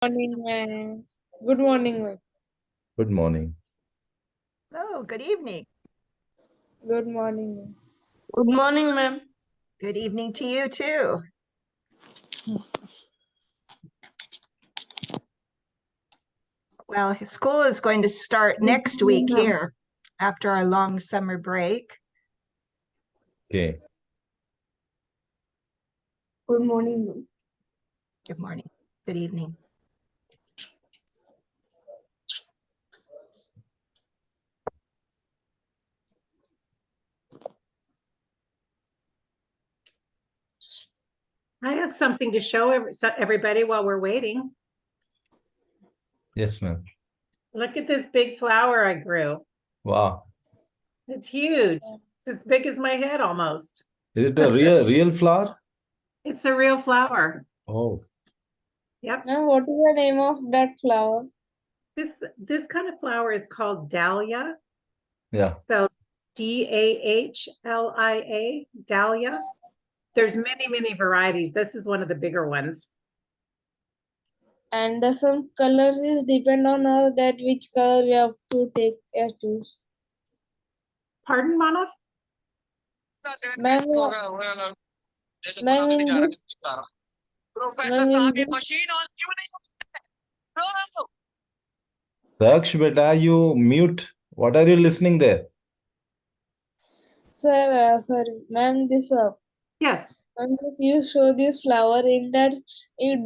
Morning, ma'am. Good morning, ma'am. Good morning. Oh, good evening. Good morning, ma'am. Good morning, ma'am. Good evening to you too. Well, school is going to start next week here after our long summer break. Okay. Good morning, ma'am. Good morning. Good evening. I have something to show everybody while we're waiting. Yes, ma'am. Look at this big flower I grew. Wow. It's huge. It's as big as my head almost. Is it a real flower? It's a real flower. Oh, Yep. Ma'am, what is the name of that flower? This kind of flower is called dahlia. yeah. Spelled Dahlia, dahlia. There's many varieties. This is one of the bigger ones. And some colors is depend on that which color we have to take choose. Pardon, Manav? Ma'am, ma'am, in this, ma'am, in this, Daksh, beta, you mute. What are you listening there? sir, sorry, ma'am, this Yes. ma'am, this you show this flower in that it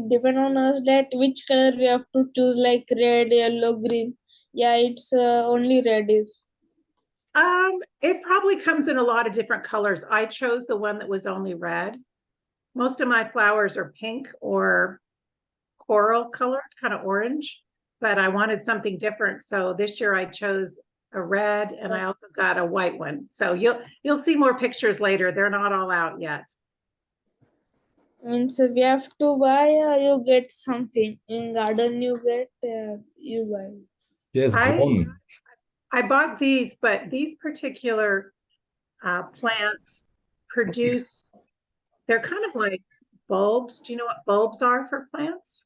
depend on us that which color we have to choose, like red, yellow, green. Yeah, it's only red is. It probably comes in a lot of different colors. I chose the one that was only red. Most of my flowers are pink or coral colored, kind of orange, but I wanted something different. So this year I chose a red and I also got a white one. So you'll see more pictures later. They're not all out yet. Means we have to buy, you get something in garden. You get you buy. Yes, grown. I bought these, but these particular plants produce, they're kind of like bulbs. Do you know what bulbs are for plants?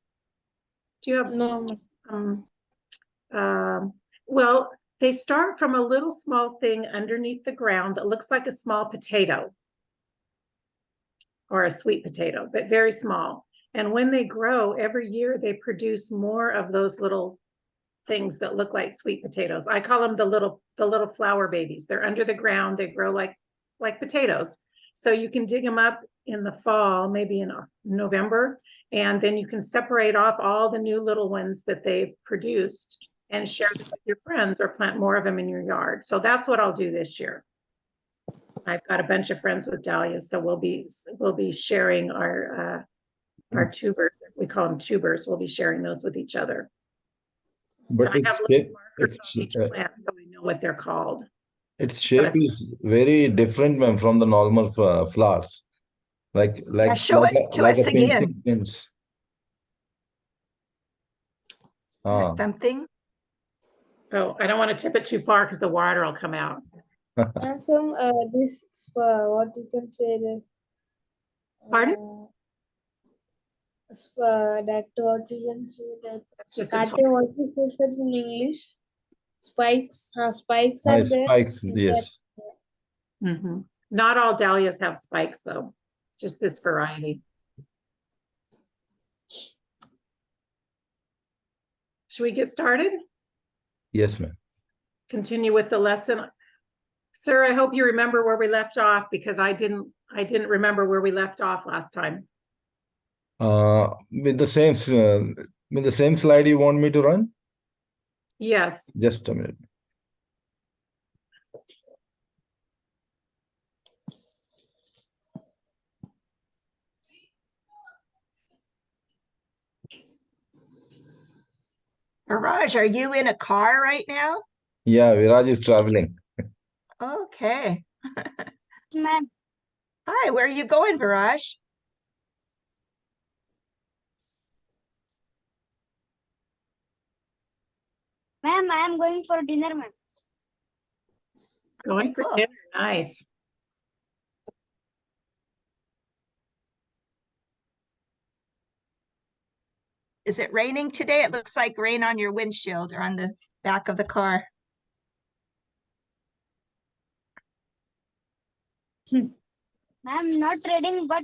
Do you have? No, Well, they start from a little small thing underneath the ground that looks like a small potato or a sweet potato, but very small. And when they grow, every year they produce more of those little things that look like sweet potatoes. I call them the little flower babies. They're under the ground. They grow like potatoes. So you can dig them up in the fall, maybe in November, and then you can separate off all the new little ones that they've produced and share them with your friends or plant more of them in your yard. So that's what I'll do this year. I've got a bunch of friends with dahlias, so we'll be sharing our tubers. We call them tubers. We'll be sharing those with each other. But And I have little markers on each plant, so I know what they're called. its shape is very different, ma'am, from the normal flowers. Show it to us again. Something. Oh, I don't want to tip it too far because the water will come out. and some this what you can say that. Pardon? That what you can say that. That's just What you say in English? Spikes. Spikes are there. Spikes, yes. Mm-hmm. Not all dahlias have spikes, though. Just this variety. Should we get started? Yes, ma'am. Continue with the lesson. Sir, I hope you remember where we left off because I didn't remember where we left off last time. With the same slide you want me to run? Yes. Just a minute. Viraj, are you in a car right now? Yeah, Viraj is traveling. Okay. Ma'am. Hi, where are you going, Viraj? Ma'am, I am going for dinner, ma'am. Going for dinner. Nice. Is it raining today? It looks like rain on your windshield or on the back of the car. Ma'am, not raining, but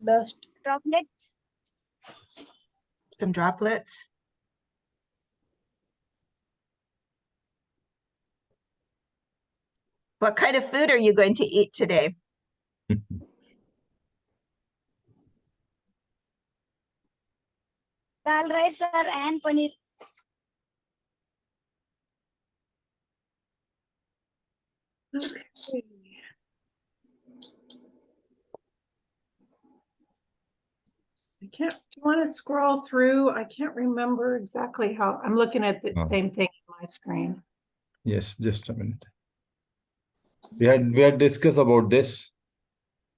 Dust. droplets. Some droplets. What kind of food are you going to eat today? Dal rice, sir, and paneer. Okay. I can't, do you want to scroll through? I can't remember exactly how, I'm looking at the Oh. same thing on my screen. Yes, just a minute. We had discussed about this.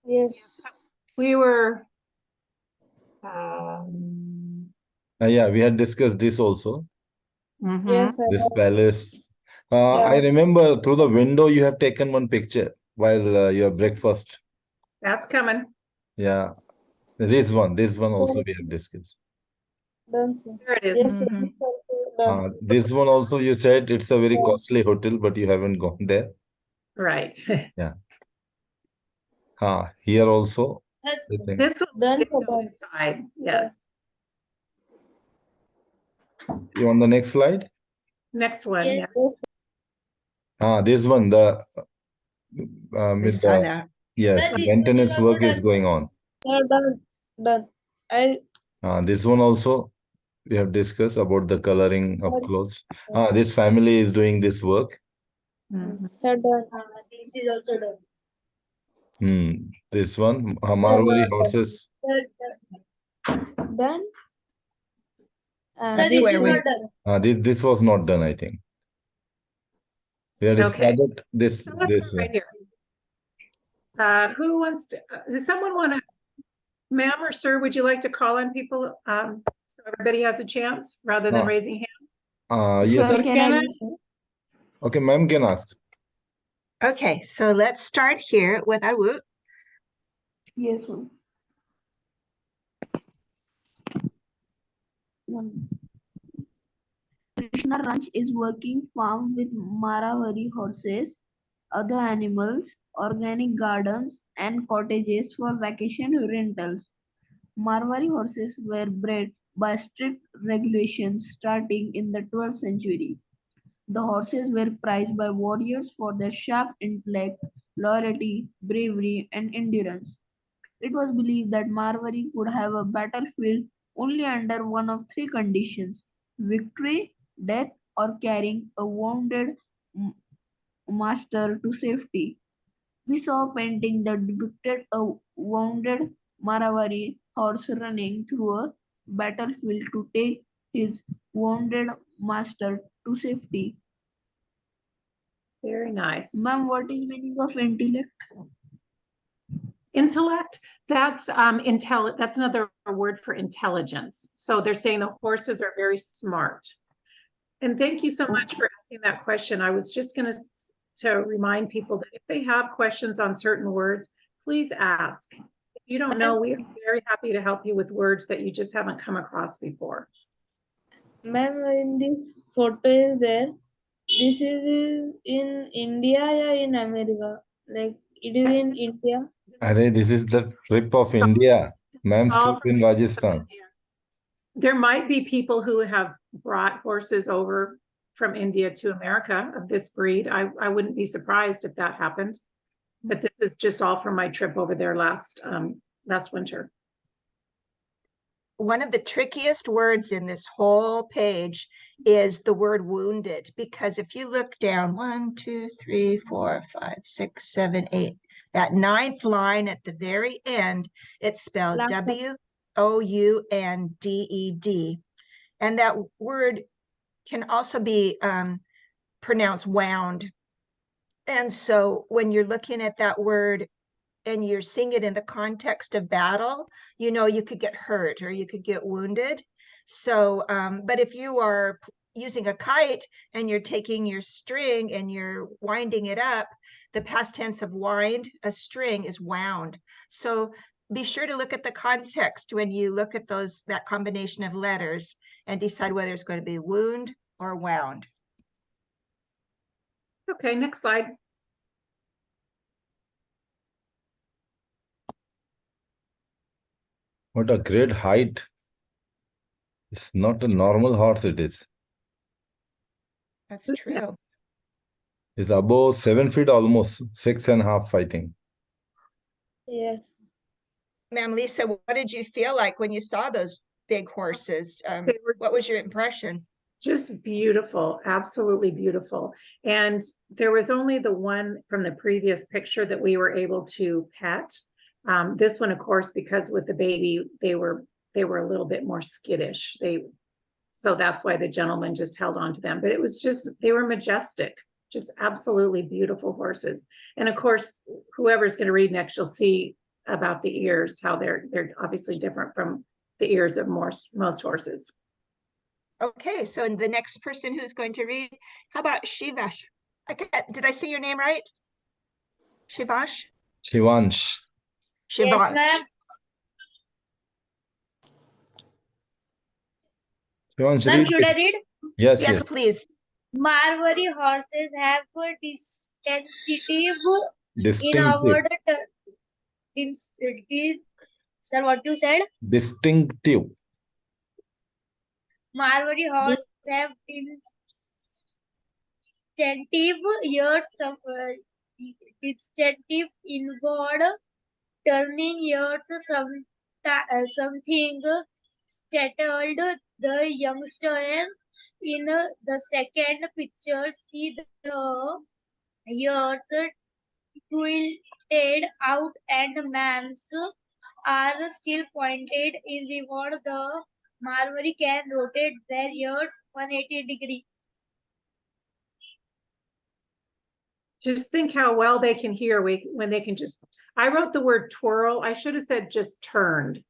Yes. We were, Yeah, we had discussed this also. mhm. Yes, I This have. palace. Yeah. I remember through the window you have taken one picture while your breakfast. That's coming. Yeah, this one also So we have discussed. done, sir. There it is. Yes, sir. Mhm. This also done. This one also you said it's a very Yeah. costly hotel, but you haven't gone there. Right. Here also. I think. This one Done, did sir, go done. inside, yes. You on the next slide? Next one, Yes. yeah. This one, the We with saw the that. yes, Sir, this maintenance one is work also is done, going sir. on. Yeah, done. Done. This one also we have discussed about the coloring of Done. clothes. This family is doing this work. Mhm. Sir, done. This is also done. This one, Marwari horses. Done. That's This where is we- not done. This was not done, I think. We had Okay. started this. So let's This start right here. Who wants to, does someone want to, ma'am or sir, would you like to call on people? So everybody has a chance rather than Uh, raising hands? yes. Go to Kenneth. Okay, ma'am can ask. Okay, so let's start here with Awoot. Yes, ma'am. Krishna Ranch is working farm with Maravari horses, other animals, organic gardens, and cottages for vacation rentals. Marwari horses were bred by strict regulations starting in the 12th century. The horses were prized by warriors for their sharp intellect, loyalty, bravery, and endurance. It was believed that Marwari could have a battlefield only under one of three conditions: victory, death, or carrying a wounded master to safety. We saw a painting that depicted a wounded Maravari horse running through a battlefield to take his wounded master to safety. Very nice. Ma'am, what is meaning of intellect? Intellect, that's that's another word for intelligence. So they're saying the horses are very smart. And thank you so much for asking that question. I was just going to remind people that if they have questions on certain words, please ask. If you don't know, we are very happy to help you with words that you just haven't come across before. Ma'am, in this photo is there. This is in India or in America? Like it is in India. Arey, this is the trip of India. Ma'am's All trip in Rajasthan. There might be people who have brought horses over from India to America of this breed. I wouldn't be surprised if that happened. But this is just all from my trip over there last winter. One of the trickiest words in this whole page is the word wounded, because if you look down 1, 2, 3, 4, 5, 6, 7, 8, that ninth line at the very end, it's spelled Last one. W-O-U-N-D-E-D. And that word can also be pronounced wound. And so when you're looking at that word and you're seeing it in the context of battle, you know, you could get hurt or you could get wounded. So, but if you are using a kite and you're taking your string and you're winding it up, the past tense of wind, a string, is wound. So be sure to look at the context when you look at that combination of letters and decide whether it's going to be wound or wound. Okay, next slide. What a great height. It's not a normal horse, it is. That's true. It's above 7 feet almost, 6.5, I think. Yes. Ma'am Lisa, what did you feel like when you saw those big horses? They were What was your impression? just beautiful, absolutely beautiful. And there was only the one from the previous picture that we were able to pet. This one, of course, because with the baby, they were a little bit more skittish. So that's why the gentleman just held on to them. But it was just, they were majestic, just absolutely beautiful horses. And of course, whoever's going to read next, you'll see about the ears, how they're obviously different from the ears of most horses. Okay, so the next person who's going to read, how about Shivash? Did I say your name right? Shivash? Shivansh. Yes, Shivash. ma'am. Shivansh, Ma'am, read should I it. read? Yes, Yes, yes. please. Marwari horses have a sensitive in Distinctive. our sir, what you said? Distinctive. Marwari horses have distinctive ears, distinctive inward turning ears, something startled the youngster. In the second picture, see the ears tilted out and ma'ams are still pointed inward. The Marwari can rotate their ears 180 degrees. Just think how well they can hear when they can just, I wrote the word twirl. I should have said just turned.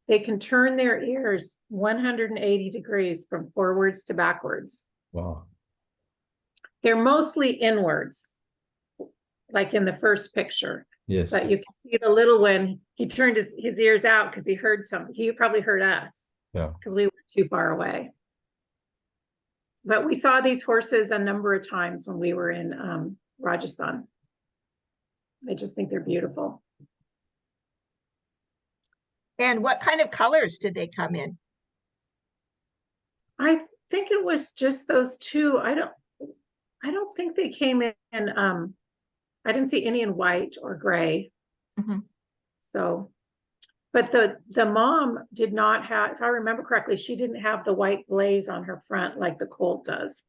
They can turn their ears 180 degrees from forwards to backwards. Wow. They're mostly inwards, like in the first picture. Yes. But you can see the little one, he turned his ears out because he heard something. He probably heard us. Yeah. Because we were too far away. But we saw these horses a number of times when we were in Rajasthan. I just think they're beautiful. And what kind of colors did they come in? I think it was just those two. I don't think they came in. I didn't see any in white or gray. Mhm. So, but the mom did not have, if I remember correctly, she didn't have the white blaze on her front like the colt does.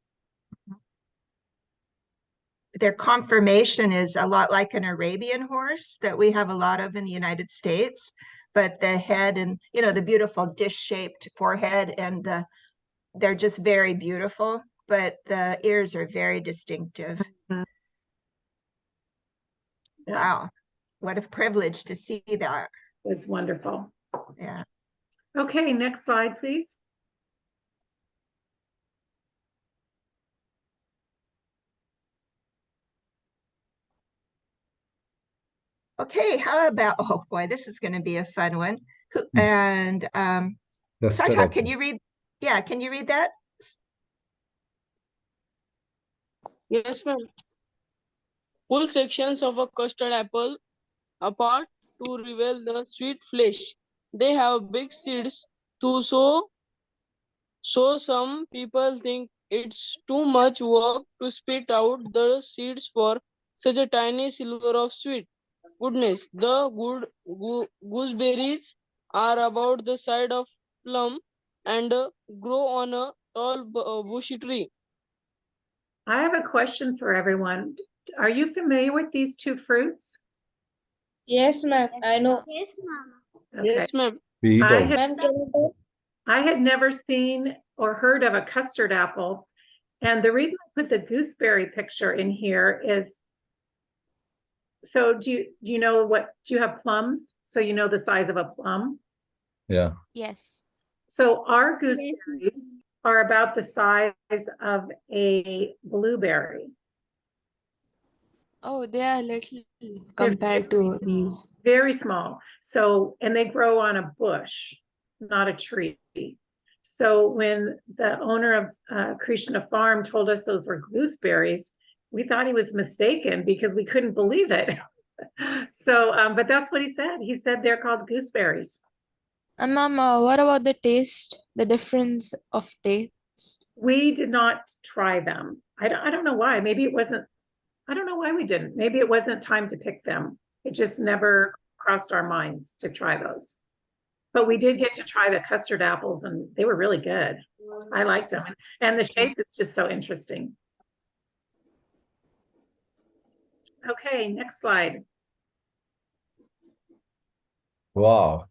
Their conformation is a lot like an Arabian horse that we have a lot of in the United States, but the head and, the beautiful dish-shaped forehead and they're just very beautiful, but the ears are very distinctive. Mhm. Wow, what a privilege to see that. It was wonderful. Yeah. Okay, next slide, please. Okay, how about, oh boy, this is going to be a fun one. That's Sartak, correct. can you read? Yeah, can you read that? Yes, ma'am. Pull sections of a custard apple apart to reveal the sweet flesh. They have big seeds too, so some people think it's too much work to spit out the seeds for such a tiny sliver of sweet goodness. The gooseberries are about the size of plum and grow on a tall bushy tree. I have a question for everyone. Are you familiar with these two fruits? Yes, ma'am. I know. Yes, ma'am. Okay. Yes, ma'am. We eat I out. had- Ma'am, can you tell? I had never seen or heard of a custard apple. And the reason I put the gooseberry picture in here is, so do you know do you have plums? So you know the size of a plum? Yeah. Yes. So our gooseberries are about the size of a blueberry. Oh, they are little They're compared very to small, these. very small. So, and they grow on a bush, not a tree. So when the owner of Krishna Farm told us those were gooseberries, we thought he was mistaken because we couldn't believe it. So, but that's what he said. He said they're called gooseberries. And ma'am, what about the taste? The difference of taste? We did not try them. I don't know why. Maybe it wasn't, I don't know why we didn't. Maybe it wasn't time to pick them. It just never crossed our minds to try those. But we did get to try the custard apples and they were really good. I liked them. And the shape is just so interesting. Okay, next slide. Wow.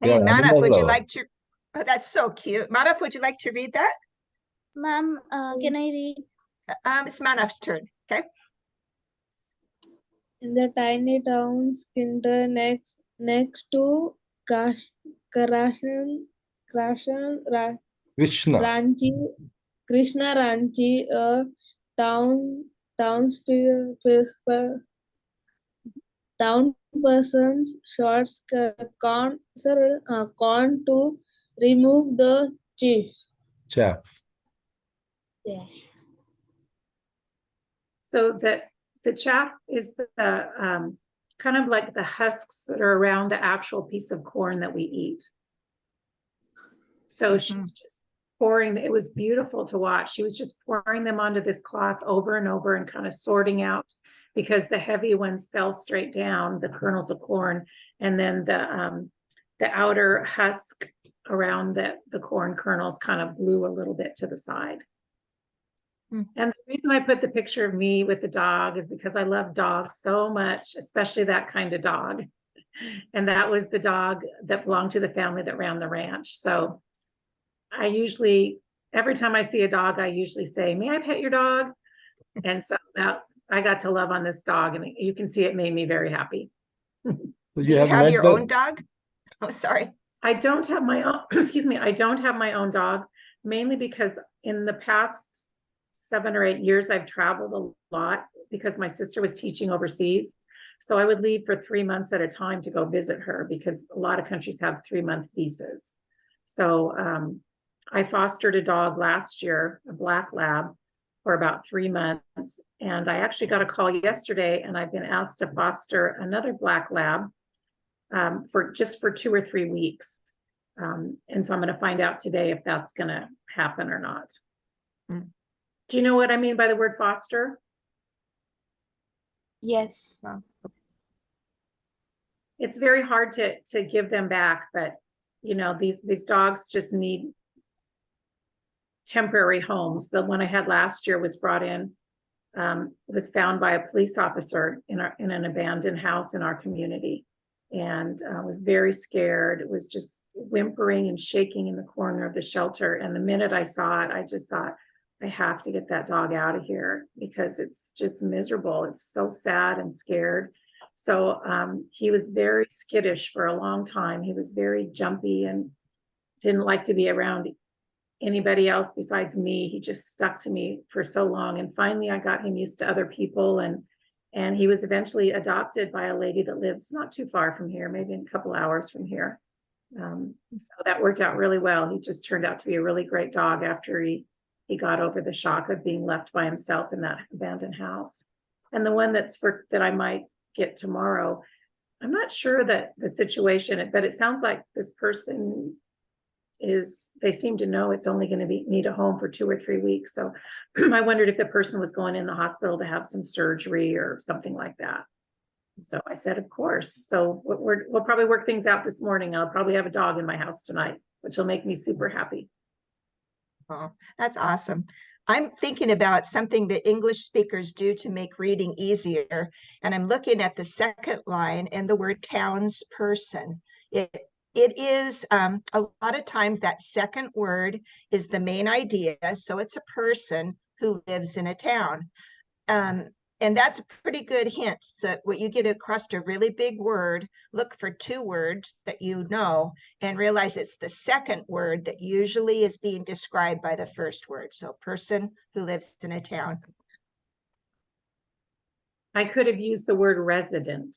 Hey, Yeah, Manav, animal would you lover. like to? Oh, that's so cute. Manav, would you like to read that? Ma'am, can I read? It's Manav's turn. Okay. In the tiny towns kinder next to Krishna Krishna. Ranchi, Krishna Ranchi, a town persons shorts corn to remove the chief. Chaff. Yeah. So the chaff is the kind of like the husks that are around the actual piece of corn that we eat. So she's just pouring, it was beautiful to watch. She was just pouring them onto this cloth over and over and kind of sorting out, because the heavy ones fell straight down, the kernels of corn, and then the outer husk around the corn kernels kind of blew a little bit to the side. And the reason I put the picture of me with the dog is because I love dogs so much, especially that kind of dog. And that was the dog that belonged to the family that ran the ranch. So I usually, every time I see a dog, I usually say, "May I pet your dog?" And so that I got to love on this dog, and you can see it made me very happy. So Do you you have have met your the own dog? Oh, sorry. I don't have my own, excuse me, I don't have my own dog, mainly because in the past 7 or 8 years, I've traveled a lot because my sister was teaching overseas. So I would leave for 3 months at a time to go visit her, because a lot of countries have 3-month visas. So I fostered a dog last year, a black lab, for about 3 months. And I actually got a call yesterday, and I've been asked to foster another black lab for 2 or 3 weeks. And so I'm going to find out today if that's going to happen or not. Do you know what I mean by the word foster? Yes. It's very hard to give them back, but you know, these dogs just need temporary homes. The one I had last year was brought in, was found by a police officer in an abandoned house in our community, and was very scared. It was just whimpering and shaking in the corner of the shelter. And the minute I saw it, I just thought, I have to get that dog out of here, because it's just miserable. It's so sad and scared. So he was very skittish for a long time. He was very jumpy and didn't like to be around anybody else besides me. He just stuck to me for so long. And finally I got him used to other people, and he was eventually adopted by a lady that lives not too far from here, maybe a couple hours from here. So that worked out really well. He just turned out to be a really great dog after he got over the shock of being left by himself in that abandoned house. And the one that I might get tomorrow, I'm not sure that the situation, but it sounds like this person they seem to know it's only going to need a home for 2 or 3 weeks. So I wondered if the person was going in the hospital to have some surgery or something like that. So I said, of course. So we'll probably work things out this morning. I'll probably have a dog in my house tonight, which will make me super happy. Oh, that's awesome. I'm thinking about something that English speakers do to make reading easier. And I'm looking at the second line and the word townsperson. It is a lot of times that second word is the main idea. So it's a person who lives in a town. And that's a pretty good hint. So when you get across a really big word, look for 2 words that you know and realize it's the second word that usually is being described by the first word. So person who lives in a town. I could have used the word resident.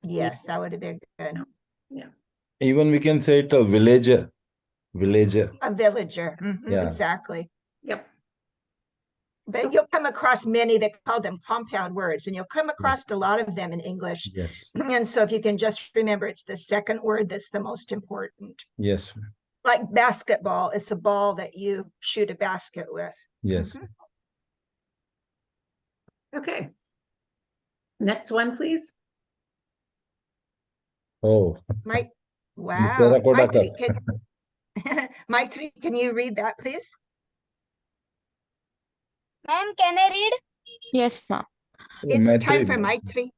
Yes, that would have been good. Yeah. Even we can say it a villager. Villager. A villager. Yeah. Exactly. Yep. But you'll come across many that call them compound words, and you'll come across a lot of them in English. Yes. And so if you can just remember, it's the second word that's the most important. Yes. Like basketball, it's a ball that you shoot a basket with. Yes. Okay. Next one, please. Oh. Mike, wow. Terracotta Mike, cup. Mike, can you read that, please? Ma'am, can I read? Yes, ma'am. It's time for Mike 3.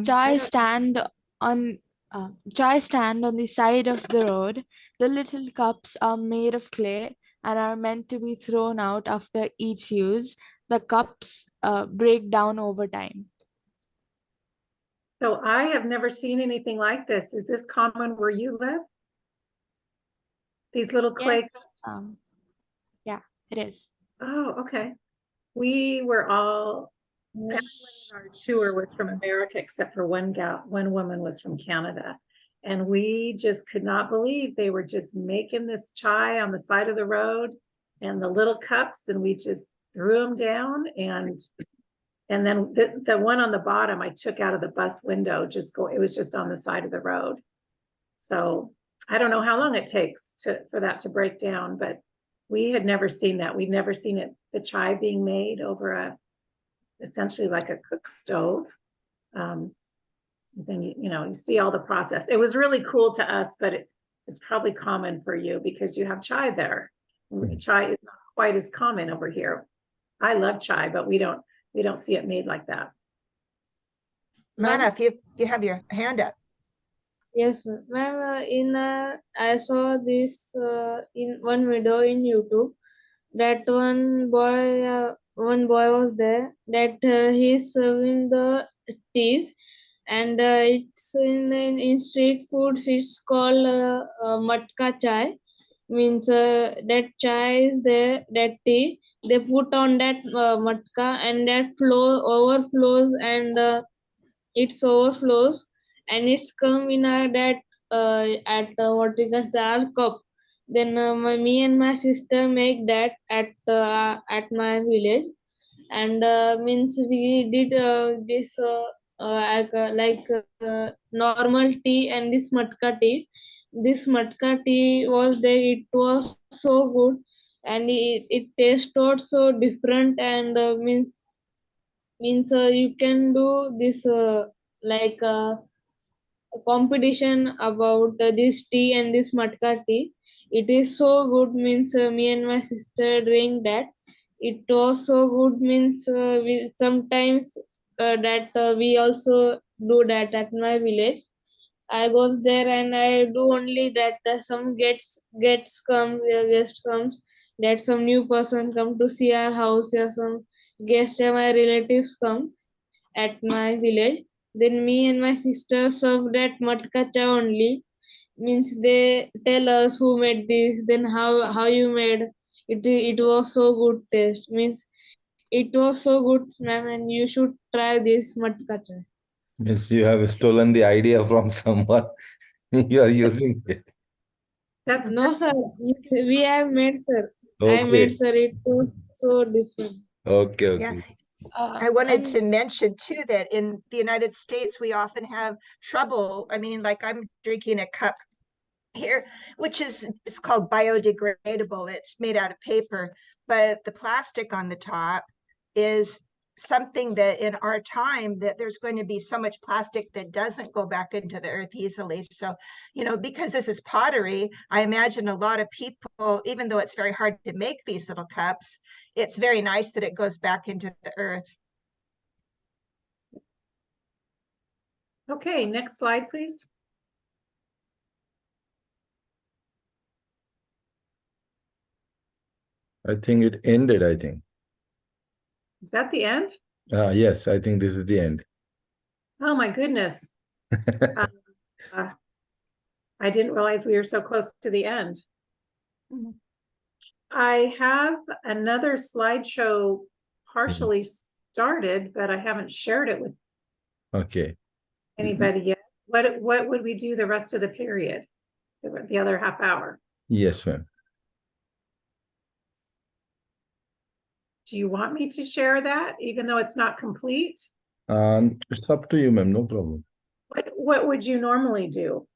Chai stand on the side of the road. The little cups are made of clay and are meant to be thrown out after each use. The cups break down over time. So I have never seen anything like this. Is this common where you live? These little clay Yes. cups? Yeah, it is. Oh, okay. We were all, everyone in our tour was from America except for one woman was from Canada. And we just could not believe they were just making this chai on the side of the road and the little cups, and we just threw them down. And then the one on the bottom I took out of the bus window, it was just on the side of the road. So I don't know how long it takes for that to break down, but we had never seen that. We'd never seen it, the chai being made over essentially like a cook stove. Then you see all the process. It was really cool to us, but it's probably common for you because you have chai there. Chai is not quite as common over here. I love chai, but we don't see it made like that. Mana, if you have your hand up. Yes, ma'am. I saw this in one video in YouTube that one boy was there that he's serving the teas, and it's in street foods. It's called matka chai. Means that chai is there, that tea they put on that matka, and that overflows, and it's overflows, and it's come in that at what we can say our cup. Then me and my sister make that at my village, and means we did this normal tea and this matka tea. This matka tea was there. It was so good, and it tasted so different, and means you can do this a competition about this tea and this matka tea. It is so good. Means me and my sister doing that. It was so good. Means we sometimes that we also do that at my village. I goes there and I do only that. Some gets come, guest comes. That some new person come to see our house. Or some guest, my relatives come at my village. Then me and my sister serve that matka cha only. Means they tell us who made this, then how you made it. It was so good taste. Means it was so good, ma'am, and you should try this matka cha. Yes, you have stolen the idea from someone. You are using it. That's No, sir. We have made, sir. I Okay. made, sir. It was so different. Okay, Yeah. okay. I wanted And to mention too that in the United States, we often have trouble. I mean, like I'm drinking a cup here, which it's called biodegradable. It's made out of paper, but the plastic on the top is something that in our time that there's going to be so much plastic that doesn't go back into the earth easily. So, because this is pottery, I imagine a lot of people, even though it's very hard to make these little cups, it's very nice that it goes back into the earth. okay. Next slide, please. I think it ended, I think. Is that the end? Yes, I think this is the end. Oh my goodness. I didn't realize we were so close to the end. I have another slideshow partially started, but I haven't shared it with Okay. anybody yet. What would we do the rest of the period? The other half hour? Yes, ma'am. Do you want me to share that, even though it's not complete? It's up to you, ma'am. No problem. What would you normally do,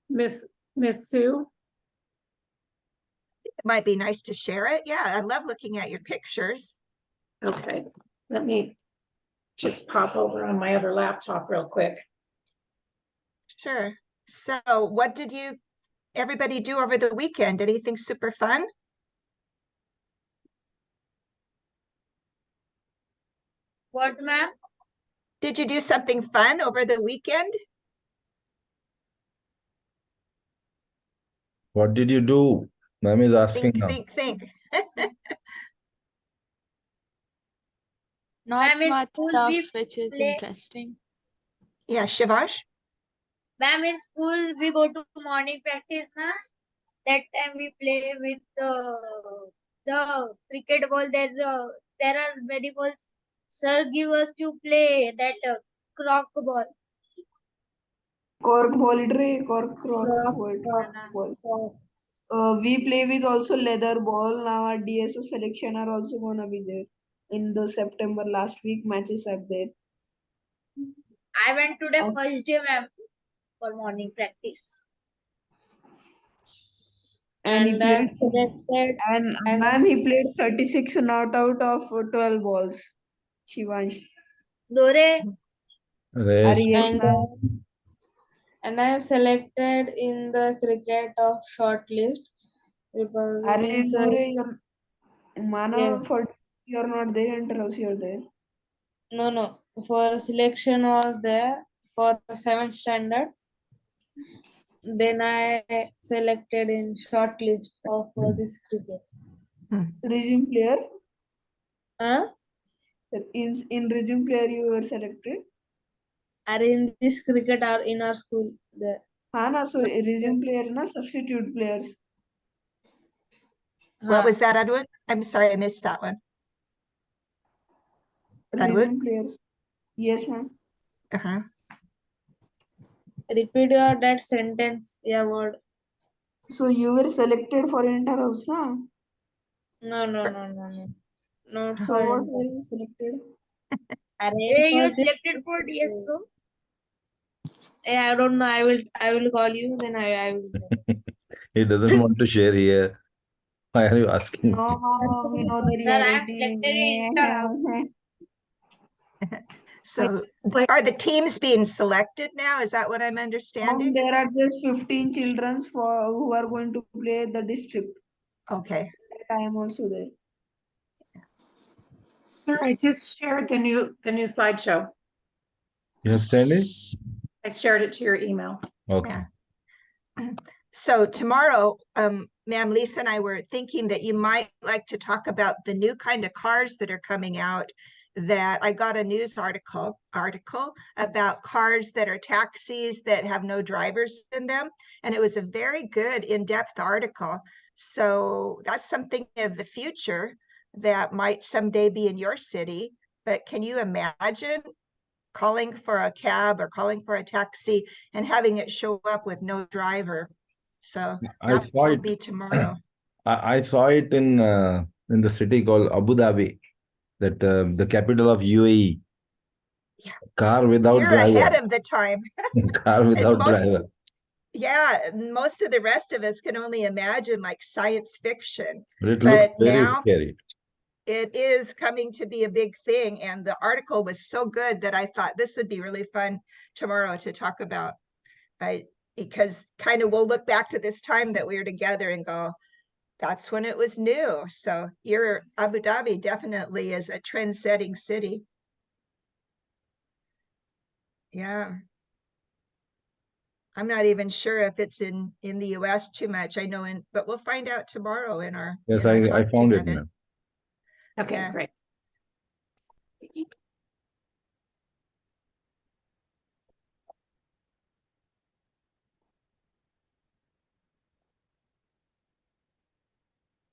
Miss Sue? It might be nice to share it. Yeah, I love looking at your pictures. Okay, let me just pop over on my other laptop real quick. Sure. So what did everybody do over the weekend? Anything super fun? What, ma'am? Did you do something fun over the weekend? What did you do? Ma'am is asking now. Think. Not Ma'am, in much school stuff we which is play. interesting. Yeah, Shivash? Ma'am, in school we go to morning practice, na? That time we play with the cricket ball. There are many balls. Sir give us to play that crock ball. Cork ball, cork ball. We play with also leather ball. Now our DSO selection are also gonna be there. In the September last week matches are there. I went today Of- first day, ma'am, for morning practice. And he And I'm played selected. and I'm ma'am he played 36 not out of 12 balls. Shivansh. Dore, Rest. Yes, and ma'am. and I am selected in the cricket of shortlist because Are means you're Mano yes, for you're not there and else you're there. no for selection was there for 7th standard. Then I selected in shortlist of this cricket. Resume player. Huh? In resume player you were selected. Are in this cricket or in our school there. Hana, so resume player na substitute players. What was that, Edward? I'm sorry, I missed that one. Edward? Resume players. Yes, ma'am. Uh-huh. Repeat your that sentence, yeah, word. So you were selected for interhouse, na? No. Not So for what inter. were you selected? hey, For you this, selected for DSO. I don't know. I will call you. Then I will. He doesn't want to share here. Why are you asking No, me? Mama, we know the Sir, I am selected in interhouse. reality. So are the teams being selected now? Is that what I'm understanding? There are just 15 children who are going to play the district. Okay. I am also there. Sir, I just shared the new slideshow. You have sent it? I shared it to your email. Okay. Yeah. So tomorrow, Ma'am Lisa and I were thinking that you might like to talk about the new kind of cars that are coming out. That I got a news article about cars that are taxis that have no drivers in them. And it was a very good in-depth article. So that's something of the future that might someday be in your city. But can you imagine calling for a cab or calling for a taxi and having it show up with no driver? So I that saw will it. be tomorrow. I saw it in the city called Abu Dhabi, that the capital of UAE. Yeah. Car without You're driver. ahead of the time. Car without driver. Yeah, most of the rest of us can only imagine like science fiction. It But looks very now scary. it is coming to be a big thing. And the article was so good that I thought this would be really fun tomorrow to talk about. Because kind of we'll look back to this time that we were together and go, that's when it was new. So Abu Dhabi definitely is a trend-setting city. Yeah. I'm not even sure if it's in the US too much. I know but we'll find out tomorrow in our Yes, in our I talk found it together. now. Okay, Yeah. great.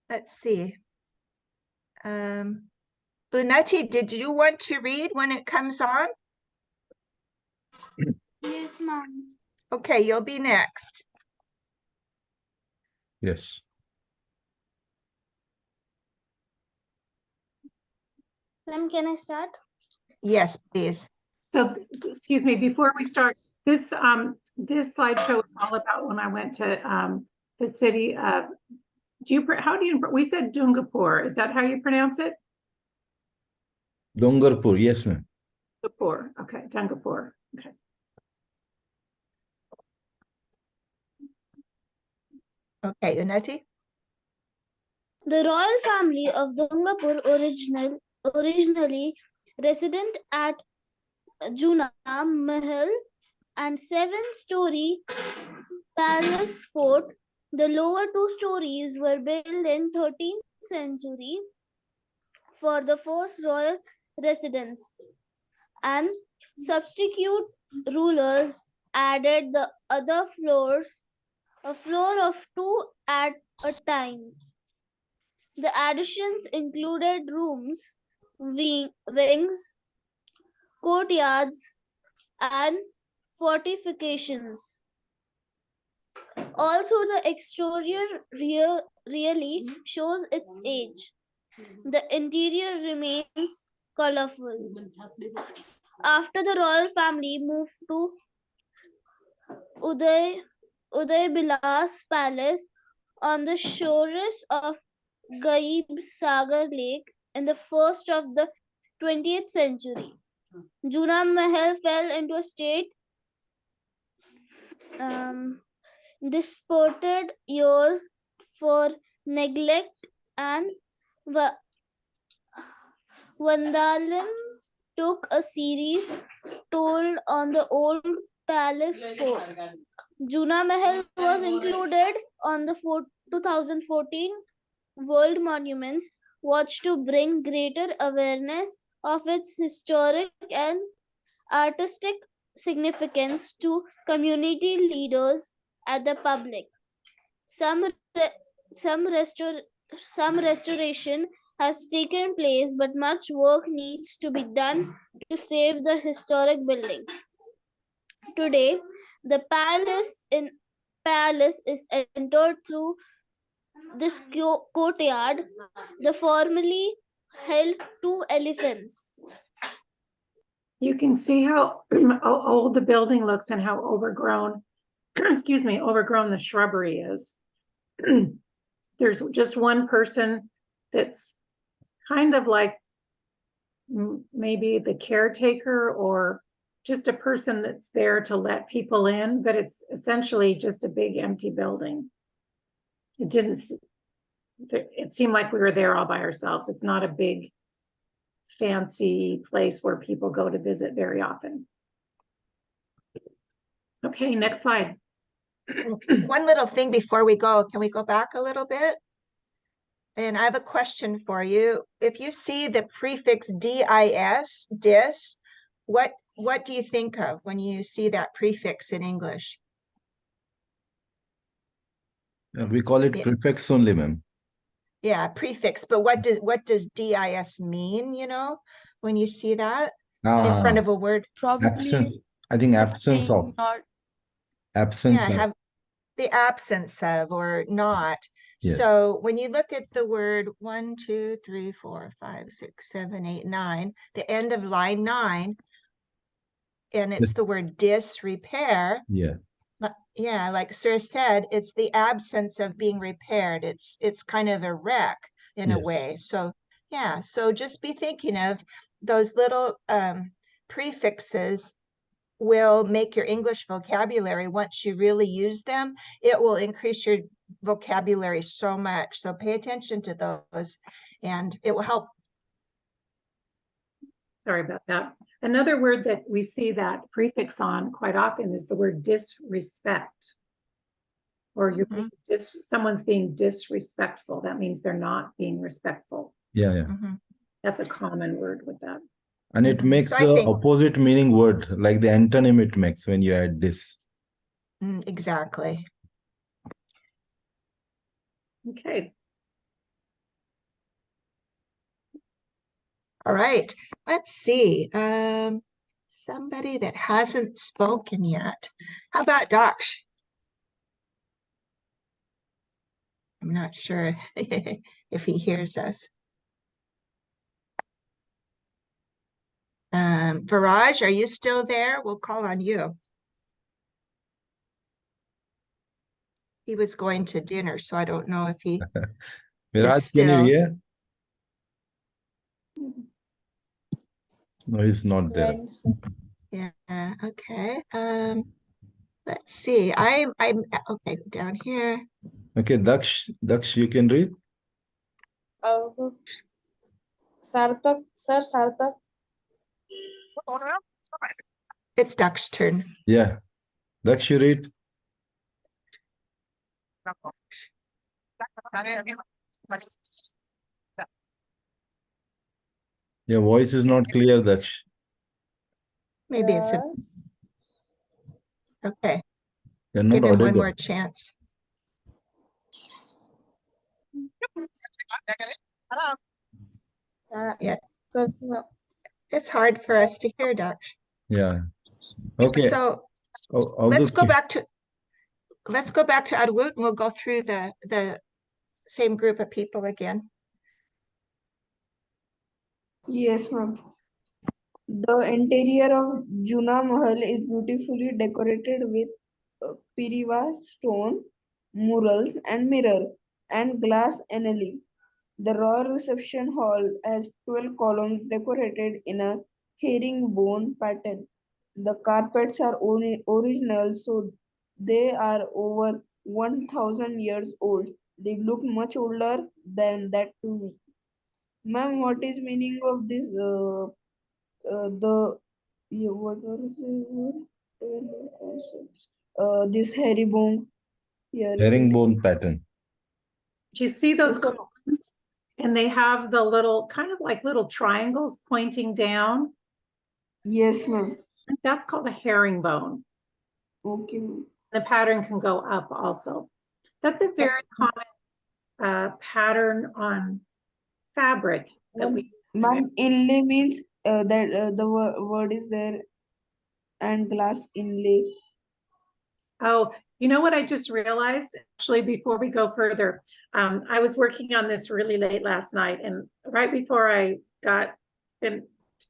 Let's see. Unati, did you want to read when it comes on? Yes, ma'am. Okay, you'll be next. Yes. Ma'am, can I start? Yes, please. So, excuse me, before we start, this slideshow is all about when I went to the city of, we said Dungapur, is that how you pronounce it? Dongarpur, yes, ma'am. Dungapur, okay, Dungapur, okay. Okay, Unati? The royal family of Dungapur originally resident at Juna Mahal and 7-story palace fort. The lower 2 stories were built in 13th century for the first royal residence, and substitute rulers added the other floors, a floor of 2 at a time. The additions included rooms, wings, courtyards, and fortifications. Also, the exterior really shows its age. The interior remains colorful. After the royal family moved to Uday Bilas Palace on the shores of Gaib Sagar Lake in the first of the 20th century. Juna Mahal fell into a state disputed years for neglect and vandalism took a series toll on the old palace fort. Juna Mahal was included on the 2014 World Monuments Watch to bring greater awareness of its historic and artistic significance to community leaders and the public. Some restoration has taken place, but much work needs to be done to save the historic buildings. Today, the palace is entered through this courtyard. The formerly held 2 elephants. You can see how old the building looks and how overgrown, excuse me, overgrown the shrubbery is. There's just one person that's kind of like maybe the caretaker or just a person that's there to let people in, but it's essentially just a big empty building. It seemed like we were there all by ourselves. It's not a big fancy place where people go to visit very often. Okay, next slide. One little thing before we go, can we go back a little bit? And I have a question for you. If you see the prefix dis, what do you think of when you see that prefix in English? We call it prefix only, ma'am. Yeah, prefix, but what does dis mean, you know, when you see that in front of a word? Probably Absence. I think absence saying of. not. Absence Yeah, of. have the absence of or not. Yes. So when you look at the word 1, 2, 3, 4, 5, 6, 7, 8, 9, the end of line 9, and it's the word disrepair. Yeah. Yeah, like Sir said, it's the absence of being repaired. It's kind of a wreck in a Yes. way. So yeah, so just be thinking of those little prefixes will make your English vocabulary, once you really use them, it will increase your vocabulary so much. So pay attention to those and it will help. Sorry about that. Another word that we see that prefix on quite often is the word disrespect. Or you're someone's being disrespectful. That means they're not being respectful. Yeah, yeah. That's a common word with that. And it makes So the opposite meaning word, like the antonym it makes when you add this. Exactly. Okay. All right, let's see. Somebody that hasn't spoken yet. How about Daksh? I'm not sure if he hears us. Viraj, are you still there? We'll call on you. He was going to dinner, so I don't know if he Viraj, can you still. hear? No, he's not there. Yeah, okay. Let's see. I'm okay, down here. Okay, Daksh, you can read? Sarthak, sir, Sarthak. It's Daksh's turn. Yeah. Daksh, you read? Your voice is not clear, Daksh. Maybe it's okay. You're not Give him one audible. more chance. Yeah. It's hard for us to hear, Daksh. Yeah. Okay. So let's go back to Adwoot and we'll go through the same group of people again. Yes, ma'am. The interior of Juna Mahal is beautifully decorated with Piriva stone, murals and mirror and glass paneling. The royal reception hall has 12 columns decorated in a herringbone pattern. The carpets are original, so they are over 1000 years old. They look much older than that to me. Ma'am, what is meaning of this? What was the word? This herringbone here. Herringbone pattern. Do you see those Yes, sir. columns? And they have the little, kind of like little triangles pointing down. Yes, ma'am. That's called a herringbone. Okay, ma'am. The pattern can go up also. That's a very common pattern on fabric that we. Ma'am, inlay means that the word is there, and glass inlay. Oh, you know what I just realized? Actually, before we go further, I was working on this really late last night, and right before I got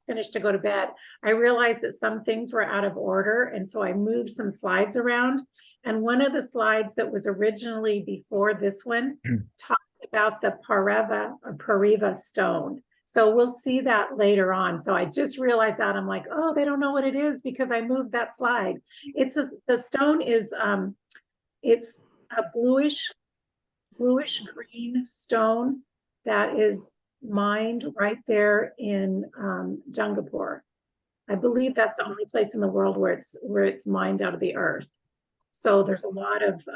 finished to go to bed, I realized that some things were out of order, and so I moved some slides around. And one of the slides that was originally before this one talked about the Pariva stone. So we'll see that later on. So I just realized that. I'm like, oh, they don't know what it is because I moved that slide. The stone is it's a bluish green stone that is mined right there in Jungapur. I believe that's the only place in the world where it's mined out of the earth. So there's a lot of